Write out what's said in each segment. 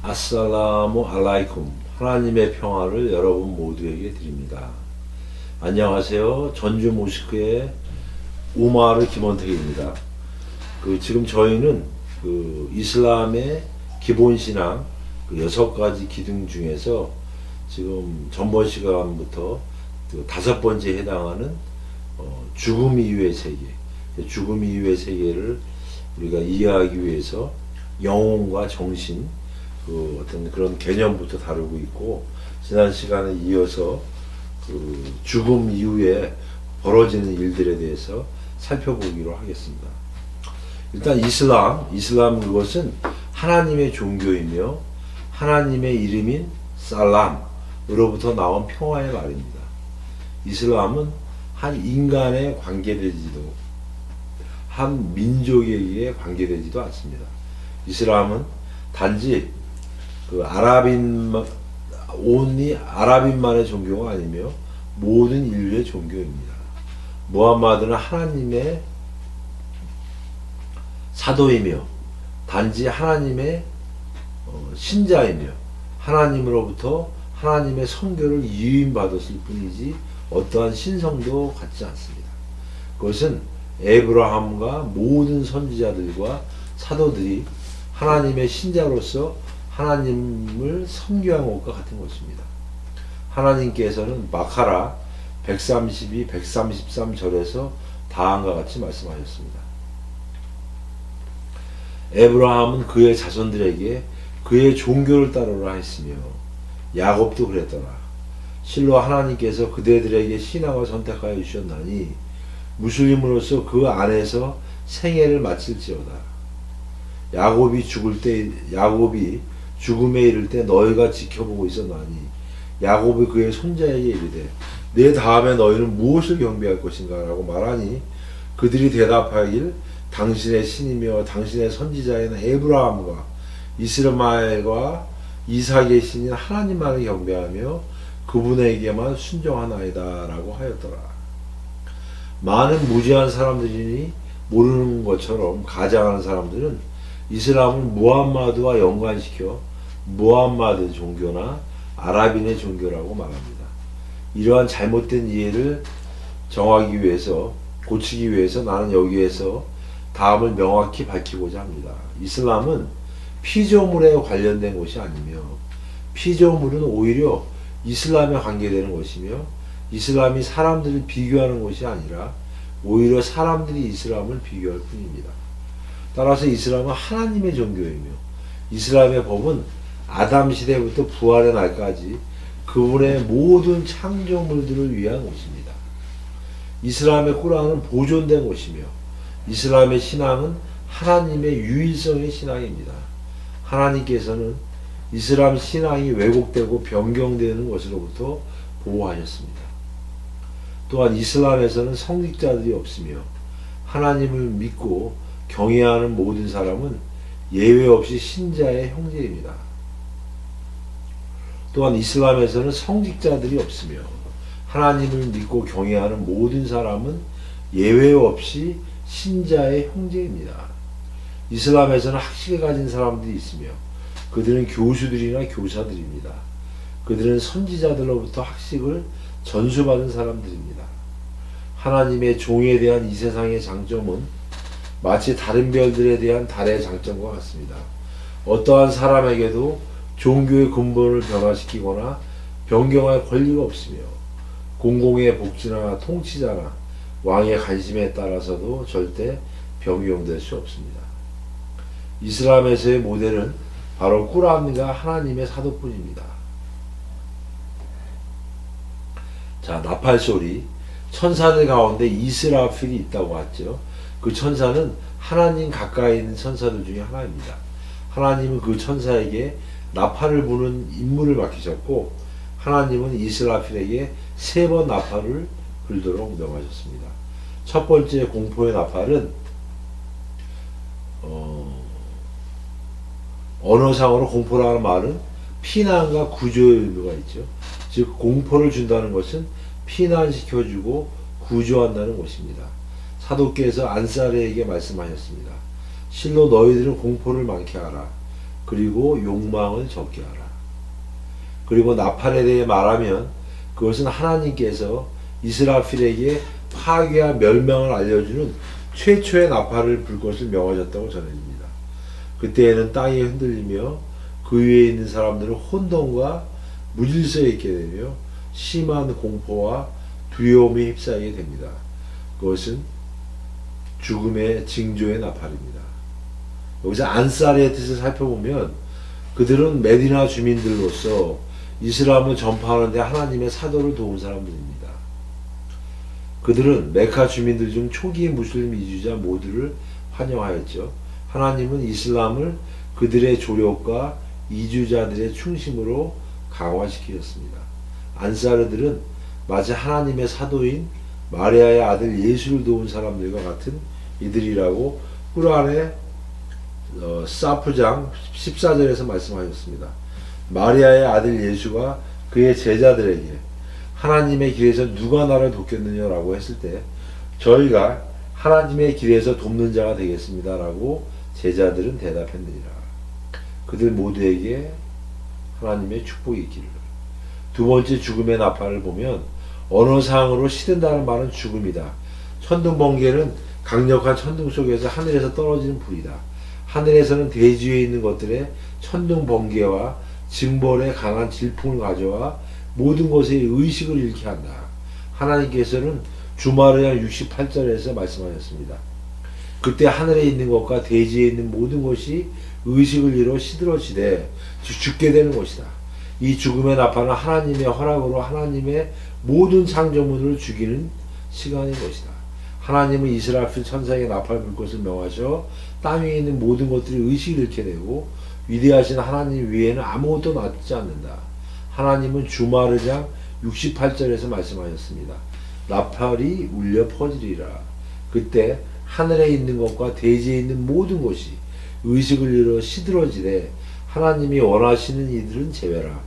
아살라무 알라이쿰. 하나님의 평화를 여러분 모두에게 드립니다. 안녕하세요. 전주 모스크의 우마르 김원택입니다. 지금 저희는 이슬람의 기본신앙 6가지 기둥 중에서 지금 전번 시간부터 5번째에 해당하는 죽음 이후의 세계, 죽음 이후의 세계를 우리가 이해하기 위해서 영혼과 정신, 어떤 그런 개념부터 다루고 있고, 지난 시간에 이어서 죽음 이후에 벌어지는 일들에 대해서 살펴보기로 하겠습니다. 일단 이슬람 그것은 하나님의 종교이며 하나님의 이름인 살람으로부터 나온 평화의 말입니다. 이슬람은 한 인간에 관계되지도 한 민족에게 관계되지도 않습니다. 이슬람은 단지 아랍인만의 종교가 아니며 모든 인류의 종교입니다. 무함마드는 하나님의 사도이며 단지 하나님의 신자이며 하나님으로부터 하나님의 선교를 유인받았을 뿐이지 어떠한 신성도 갖지 않습니다. 그것은 에브라함과 모든 선지자들과 사도들이 하나님의 신자로서 하나님을 선교한 것과 같은 것입니다. 하나님께서는 마카라 132, 133절에서 다음과 같이 말씀하셨습니다. 에브라함은 그의 자손들에게 그의 종교를 따르라 했으며 야곱도 그랬더라. 실로 하나님께서 그대들에게 신앙을 선택하여 주셨나니 무슬림으로서 그 안에서 생애를 마칠지어다. 야곱이 죽음에 이를 때 너희가 지켜보고 있었나니 야곱이 그의 손자에게 이르되 내 다음에 너희는 무엇을 경배할 것인가 라고 말하니 그들이 대답하길 당신의 신이며 당신의 선지자인 에브라함과 이스마엘과 이삭의 신인 하나님만을 경배하며 그분에게만 순종하나이다 라고 하였더라. 많은 무지한 사람들이니 모르는 것처럼 가장하는 사람들은 이슬람을 무함마드와 연관시켜 무함마드 종교나 아랍인의 종교라고 말합니다. 이러한 잘못된 이해를 정하기 위해서, 고치기 위해서 나는 여기에서 다음을 명확히 밝히고자 합니다. 이슬람은 피조물에 관련된 것이 아니며 피조물은 오히려 이슬람에 관계되는 것이며 이슬람이 사람들을 비교하는 것이 아니라 오히려 사람들이 이슬람을 비교할 뿐입니다. 따라서 이슬람은 하나님의 종교이며 이슬람의 법은 아담 시대부터 부활의 날까지 그분의 모든 창조물들을 위한 것입니다. 이슬람의 꾸란은 보존된 것이며 이슬람의 신앙은 하나님의 유일성의 신앙입니다. 하나님께서는 이슬람 신앙이 왜곡되고 변경되는 것으로부터 보호하셨습니다. 또한 이슬람에서는 성직자들이 없으며 하나님을 믿고 경외하는 모든 사람은 예외 없이 신자의 형제입니다. 또한 이슬람에서는 성직자들이 없으며 하나님을 믿고 경외하는 모든 사람은 예외 없이 신자의 형제입니다. 이슬람에서는 학식을 가진 사람들이 있으며 그들은 교수들이나 교사들입니다. 그들은 선지자들로부터 학식을 전수받은 사람들입니다. 하나님의 종에 대한 이 세상의 장점은 마치 다른 별들에 대한 달의 장점과 같습니다. 어떠한 사람에게도 종교의 근본을 변화시키거나 변경할 권리가 없으며 공공의 복지나 통치자나 왕의 관심에 따라서도 절대 변경될 수 없습니다. 이슬람에서의 모델은 바로 꾸란과 하나님의 사도뿐입니다. 자, 나팔소리, 천사들 가운데 이스라필이 있다고 했죠. 그 천사는 하나님 가까이 있는 천사들 중에 하나입니다. 하나님은 그 천사에게 나팔을 부는 임무를 맡기셨고 하나님은 이스라필에게 3번 나팔을 불도록 명하셨습니다. 첫 번째 공포의 나팔은 언어상으로 공포라는 말은 피난과 구조의 의미가 있죠. 즉 공포를 준다는 것은 피난시켜주고 구조한다는 것입니다. 사도께서 안사르에게 말씀하셨습니다. 실로 너희들은 공포를 많게 하라. 그리고 욕망을 적게 하라. 그리고 나팔에 대해 말하면 그것은 하나님께서 이스라엘에게 파괴와 멸망을 알려주는 최초의 나팔을 불 것을 명하셨다고 전해집니다. 그때에는 땅이 흔들리며 그 위에 있는 사람들은 혼돈과 무질서에 있게 되며 심한 공포와 두려움에 휩싸이게 됩니다. 그것은 죽음의 징조의 나팔입니다. 여기서 안사리의 뜻을 살펴보면 그들은 메디나 주민들로서 이슬람을 전파하는 데 하나님의 사도를 도운 사람들입니다. 그들은 메카 주민들 중 초기 무슬림 이주자 모두를 환영하였죠. 하나님은 이슬람을 그들의 조력과 이주자들의 충심으로 강화시키셨습니다. 안사르들은 마치 하나님의 사도인 마리아의 아들 예수를 도운 사람들과 같은 이들이라고 꾸란의 사프장 14절에서 말씀하셨습니다. 마리아의 아들 예수가 그의 제자들에게 하나님의 길에서 누가 나를 돕겠느냐라고 했을 때 저희가 하나님의 길에서 돕는 자가 되겠습니다 라고 제자들은 대답했느니라. 그들 모두에게 하나님의 축복이 있기를. 두 번째 죽음의 나팔을 보면 언어상으로 시든다는 말은 죽음이다. 천둥 번개는 강력한 천둥 속에서 하늘에서 떨어지는 불이다. 하늘에서는 대지 위에 있는 것들의 천둥 번개와 징벌의 강한 질풍을 가져와 모든 것에 의식을 잃게 한다. 하나님께서는 주마르야 68절에서 말씀하셨습니다. 그때 하늘에 있는 것과 대지에 있는 모든 것이 의식을 잃어 시들어지되 죽게 되는 것이다. 이 죽음의 나팔은 하나님의 허락으로 하나님의 모든 창조물을 죽이는 시간인 것이다. 하나님은 이스라엘 천사에게 나팔 불 것을 명하셔 땅 위에 있는 모든 것들이 의식을 잃게 되고 위대하신 하나님 위에는 아무것도 낫지 않는다. 하나님은 주마르장 68절에서 말씀하셨습니다. 나팔이 울려 퍼지리라. 그때 하늘에 있는 것과 대지에 있는 모든 것이 의식을 잃어 시들어지되 하나님이 원하시는 이들은 제외라.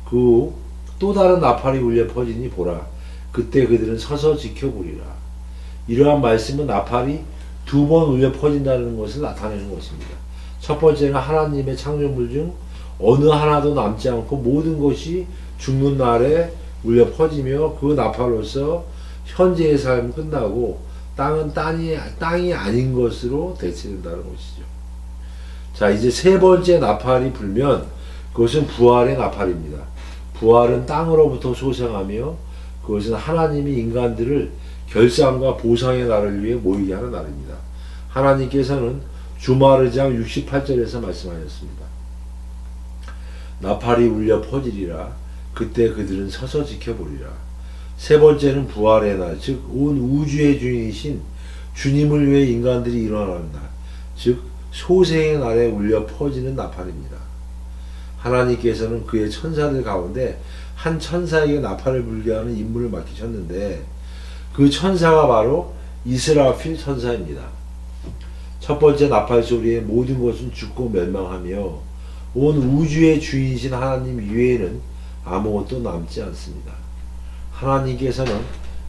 그 또 다른 나팔이 울려 퍼지니 보라. 그때 그들은 서서 지켜보리라. 이러한 말씀은 나팔이 두 번 울려 퍼진다는 것을 나타내는 것입니다. 첫 번째는 하나님의 창조물 중 어느 하나도 남지 않고 모든 것이 죽는 날에 울려 퍼지며 그 나팔로서 현재의 삶은 끝나고 땅은 땅이 아닌 것으로 대체된다는 것이죠. 자, 이제 세 번째 나팔이 불면 그것은 부활의 나팔입니다. 부활은 땅으로부터 소생하며 그것은 하나님이 인간들을 결산과 보상의 날을 위해 모이게 하는 날입니다. 하나님께서는 주마르장 68절에서 말씀하셨습니다. 나팔이 울려 퍼지리라. 그때 그들은 서서 지켜보리라. 세 번째는 부활의 날, 즉 온 우주의 주인이신 주님을 위해 인간들이 일어나는 날, 즉 소생의 날에 울려 퍼지는 나팔입니다. 하나님께서는 그의 천사들 가운데 한 천사에게 나팔을 불게 하는 임무를 맡기셨는데 그 천사가 바로 이스라필 천사입니다. 첫 번째 나팔 소리에 모든 것은 죽고 멸망하며 온 우주의 주인이신 하나님 이외에는 아무것도 남지 않습니다. 하나님께서는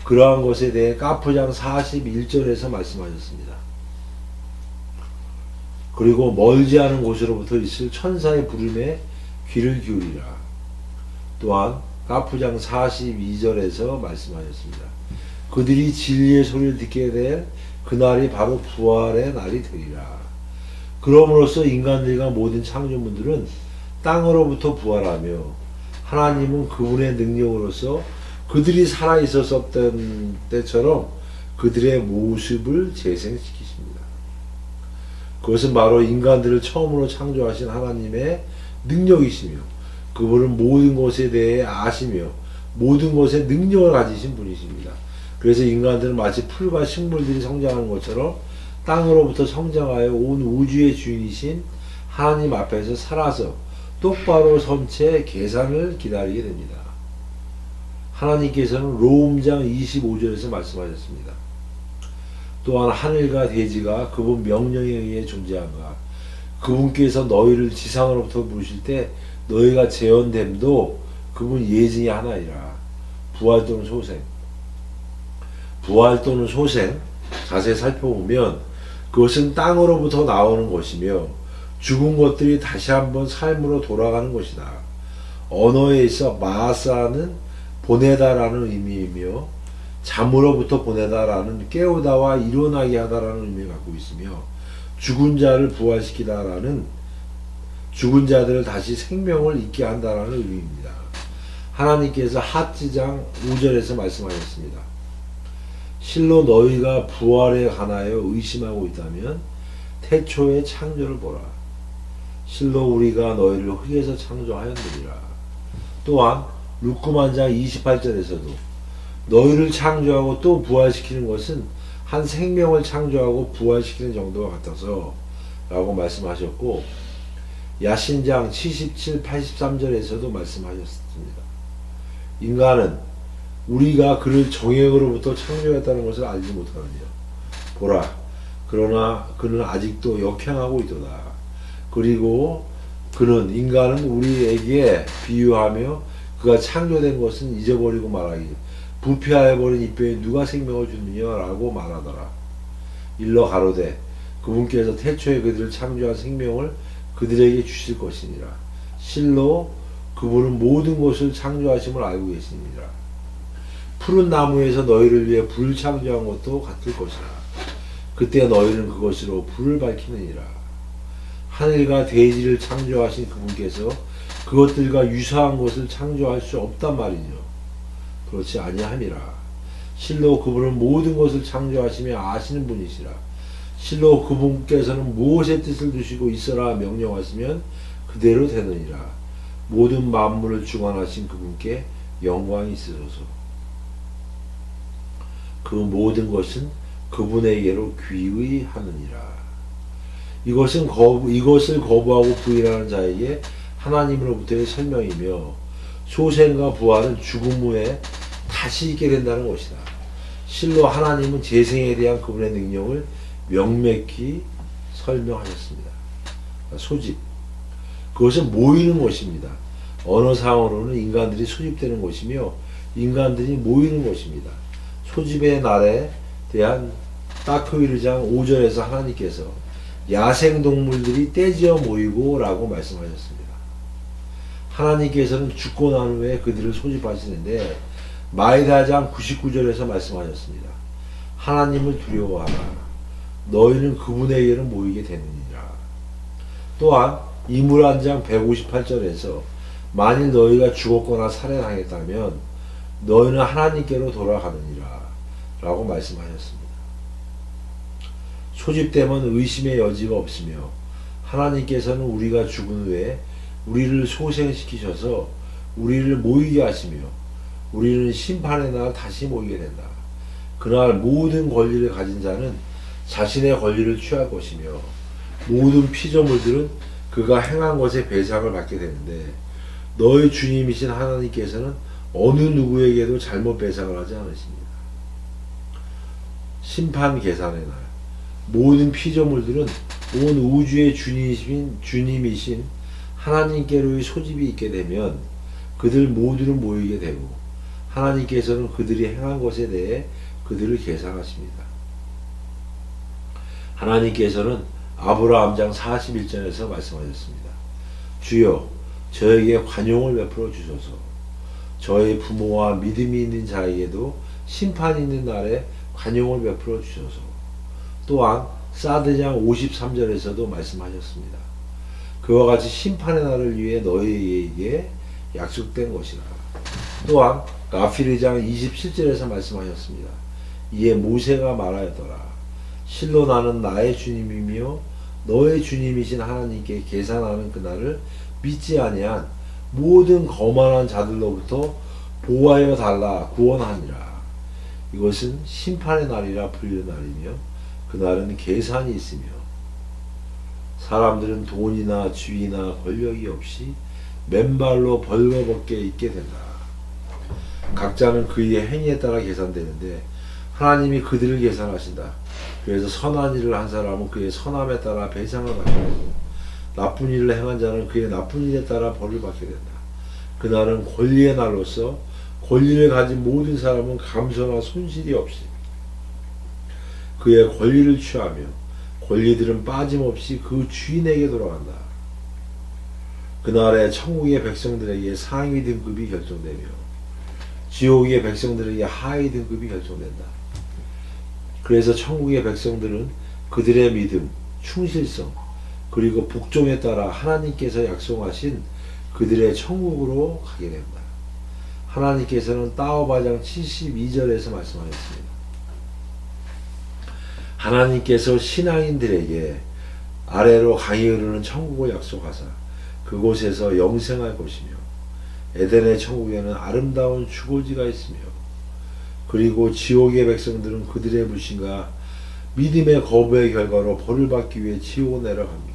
그러한 것에 대해 까프장 41절에서 말씀하셨습니다. 그리고 멀지 않은 곳으로부터 있을 천사의 부름에 귀를 기울이라. 또한 까프장 42절에서 말씀하셨습니다. 그들이 진리의 소리를 듣게 될 그날이 바로 부활의 날이 되리라. 그럼으로써 인간들과 모든 창조물들은 땅으로부터 부활하며 하나님은 그분의 능력으로서 그들이 살아있었던 때처럼 그들의 모습을 재생시키십니다. 그것은 바로 인간들을 처음으로 창조하신 하나님의 능력이시며 그분은 모든 것에 대해 아시며 모든 것에 능력을 가지신 분이십니다. 그래서 인간들은 마치 풀과 식물들이 성장하는 것처럼 땅으로부터 성장하여 온 우주의 주인이신 하나님 앞에서 살아서 똑바로 선 채 계산을 기다리게 됩니다. 하나님께서는 로음장 25절에서 말씀하셨습니다. 또한 하늘과 대지가 그분 명령에 의해 존재한가. 그분께서 너희를 지상으로부터 부르실 때 너희가 재현됨도 그분 예증이 하나이라. 부활 또는 소생. 부활 또는 소생 자세히 살펴보면 그것은 땅으로부터 나오는 것이며 죽은 것들이 다시 한번 삶으로 돌아가는 것이다. 언어에 있어 마사는 보내다라는 의미이며 잠으로부터 보내다라는 깨우다와 일어나게 하다라는 의미를 갖고 있으며 죽은 자를 부활시키다라는 죽은 자들을 다시 생명을 있게 한다라는 의미입니다. 하나님께서 하트장 5절에서 말씀하셨습니다. 실로 너희가 부활에 관하여 의심하고 있다면 태초의 창조를 보라. 실로 우리가 너희를 흙에서 창조하였느니라. 또한 룻구만장 28절에서도 너희를 창조하고 또 부활시키는 것은 한 생명을 창조하고 부활시키는 정도와 같아서 라고 말씀하셨고, 야신장 77, 83절에서도 말씀하셨습니다. 인간은 우리가 그를 정액으로부터 창조했다는 것을 알지 못하느냐. 보라, 그러나 그는 아직도 역행하고 있도다. 그리고 인간은 우리에게 비유하며 그가 창조된 것은 잊어버리고 말하기, 부패하여버린 이뼈에 누가 생명을 주느냐라고 말하더라. 일러 가로되 그분께서 태초에 그들을 창조한 생명을 그들에게 주실 것이니라. 실로 그분은 모든 것을 창조하심을 알고 계시니라. 푸른 나무에서 너희를 위해 불을 창조한 것도 같을 것이라. 그때 너희는 그것으로 불을 밝히느니라. 하늘과 대지를 창조하신 그분께서 그것들과 유사한 것을 창조할 수 없단 말이죠. 그렇지 아니함이라. 실로 그분은 모든 것을 창조하시며 아시는 분이시라. 실로 그분께서는 무엇의 뜻을 두시고 있어라 명령하시면 그대로 되느니라. 모든 만물을 주관하신 그분께 영광이 있으소서. 그 모든 것은 그분에게로 귀의하느니라. 이것을 거부하고 부인하는 자에게 하나님으로부터의 설명이며, 소생과 부활은 죽음 후에 다시 있게 된다는 것이다. 실로 하나님은 재생에 대한 그분의 능력을 명백히 설명하셨습니다. 소집, 그것은 모이는 것입니다. 언어상으로는 인간들이 소집되는 것이며 인간들이 모이는 것입니다. 소집의 날에 대한 따크위르장 5절에서 하나님께서 야생동물들이 떼지어 모이고 라고 말씀하셨습니다. 하나님께서는 죽고 난 후에 그들을 소집하시는데 마이다장 99절에서 말씀하셨습니다. 하나님을 두려워하라. 너희는 그분에게로 모이게 되느니라. 또한 이물한장 158절에서 만일 너희가 죽었거나 살해당했다면 너희는 하나님께로 돌아가느니라 라고 말씀하셨습니다. 소집되면 의심의 여지가 없으며 하나님께서는 우리가 죽은 후에 우리를 소생시키셔서 우리를 모이게 하시며 우리는 심판의 날 다시 모이게 된다. 그날 모든 권리를 가진 자는 자신의 권리를 취할 것이며 모든 피조물들은 그가 행한 것의 배상을 받게 되는데, 너희 주님이신 하나님께서는 어느 누구에게도 잘못 배상을 하지 않으십니다. 심판 계산의 날 모든 피조물들은 온 우주의 주님이신 하나님께로의 소집이 있게 되면 그들 모두는 모이게 되고 하나님께서는 그들이 행한 것에 대해 그들을 계산하십니다. 하나님께서는 아브라함장 41절에서 말씀하셨습니다. 주여 저에게 관용을 베풀어 주소서. 저의 부모와 믿음이 있는 자에게도 심판이 있는 날에 관용을 베풀어 주소서. 또한 사드장 53절에서도 말씀하셨습니다. 그와 같이 심판의 날을 위해 너희에게 약속된 것이라. 또한 가피르장 27절에서 말씀하셨습니다. 이에 모세가 말하였더라. 실로 나는 나의 주님이며 너의 주님이신 하나님께 계산하는 그날을 믿지 아니한 모든 거만한 자들로부터 보호하여 달라 구원하니라. 이것은 심판의 날이라 불리는 날이며 그날은 계산이 있으며 사람들은 돈이나 지위나 권력이 없이 맨발로 벌거벗게 있게 된다. 각자는 그의 행위에 따라 계산되는데 하나님이 그들을 계산하신다. 그래서 선한 일을 한 사람은 그의 선함에 따라 배상을 받게 되고 나쁜 일을 행한 자는 그의 나쁜 일에 따라 벌을 받게 된다. 그날은 권리의 날로서 권리를 가진 모든 사람은 감소나 손실이 없이 그의 권리를 취하며 권리들은 빠짐없이 그 주인에게 돌아간다. 그날에 천국의 백성들에게 상위 등급이 결정되며 지옥의 백성들에게 하위 등급이 결정된다. 그래서 천국의 백성들은 그들의 믿음, 충실성, 그리고 복종에 따라 하나님께서 약속하신 그들의 천국으로 가게 된다. 하나님께서는 따오바장 72절에서 말씀하셨습니다. 하나님께서 신앙인들에게 아래로 강이 흐르는 천국을 약속하사 그곳에서 영생할 것이며 에덴의 천국에는 아름다운 주거지가 있으며 그리고 지옥의 백성들은 그들의 불신과 믿음의 거부의 결과로 벌을 받기 위해 지옥에 내려갑니다.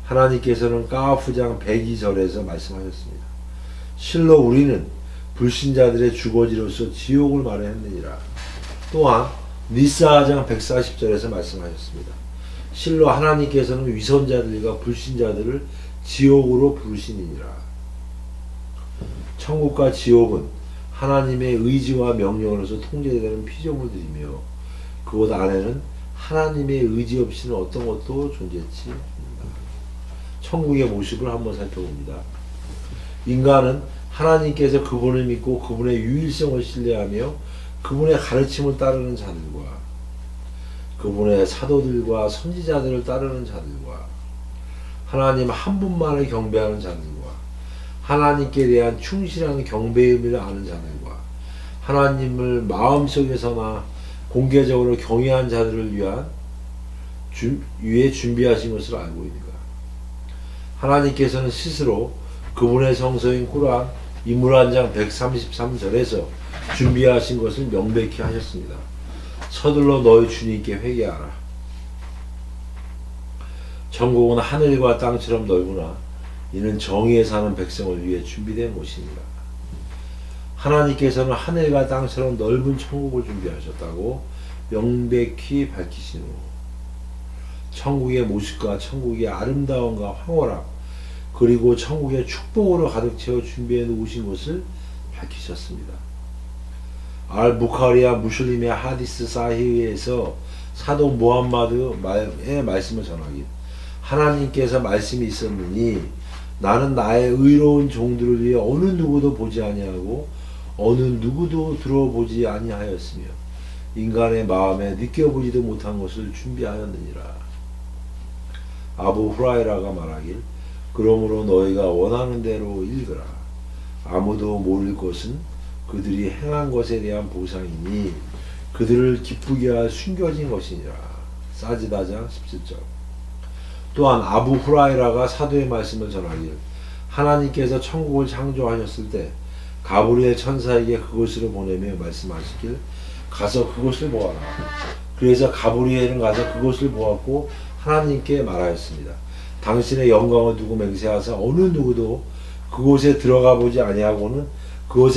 하나님께서는 까하프장 102절에서 말씀하셨습니다. 실로 우리는 불신자들의 주거지로서 지옥을 마련했느니라. 또한 니사하장 140절에서 말씀하셨습니다. 실로 하나님께서는 위선자들과 불신자들을 지옥으로 부르시니라. 천국과 지옥은 하나님의 의지와 명령으로서 통제되는 피조물들이며 그곳 안에는 하나님의 의지 없이는 어떤 것도 존재치 않는다. 천국의 모습을 한번 살펴봅니다. 인간은 하나님께서 그분을 믿고 그분의 유일성을 신뢰하며 그분의 가르침을 따르는 자들과 그분의 사도들과 선지자들을 따르는 자들과 하나님 한 분만을 경배하는 자들과 하나님께 대한 충실한 경배의 의미를 아는 자들과 하나님을 마음속에서나 공개적으로 경외한 자들을 위해 준비하신 것을 알고 있는가. 하나님께서는 스스로 그분의 성서인 꾸란 이므란장 133절에서 준비하신 것을 명백히 하셨습니다. 서둘러 너희 주님께 회개하라. 천국은 하늘과 땅처럼 넓으나 이는 정의에 사는 백성을 위해 준비된 곳입니다. 하나님께서는 하늘과 땅처럼 넓은 천국을 준비하셨다고 명백히 밝히신 후 천국의 모습과 천국의 아름다움과 황홀함 그리고 천국의 축복으로 가득 채워 준비해 놓으신 것을 밝히셨습니다. 알부카리아 무슬림의 하디스 사히에서 사도 무함마드의 말씀을 전하길 하나님께서 말씀이 있었느니 나는 나의 의로운 종들을 위해 어느 누구도 보지 아니하고 어느 누구도 들어보지 아니하였으며 인간의 마음에 느껴보지도 못한 것을 준비하였느니라. 아부 후라이라가 말하길 그러므로 너희가 원하는 대로 읽으라. 아무도 모를 것은 그들이 행한 것에 대한 보상이니 그들을 기쁘게 할 숨겨진 것이니라. 사지다장 17절. 또한 아부 후라이라가 사도의 말씀을 전하길 하나님께서 천국을 창조하셨을 때 가브리엘 천사에게 그곳으로 보내며 말씀하시길 가서 그곳을 보아라. 그래서 가브리엘은 가서 그곳을 보았고 하나님께 말하였습니다. 당신의 영광을 두고 맹세하사 어느 누구도 그곳에 들어가 보지 아니하고는 그곳에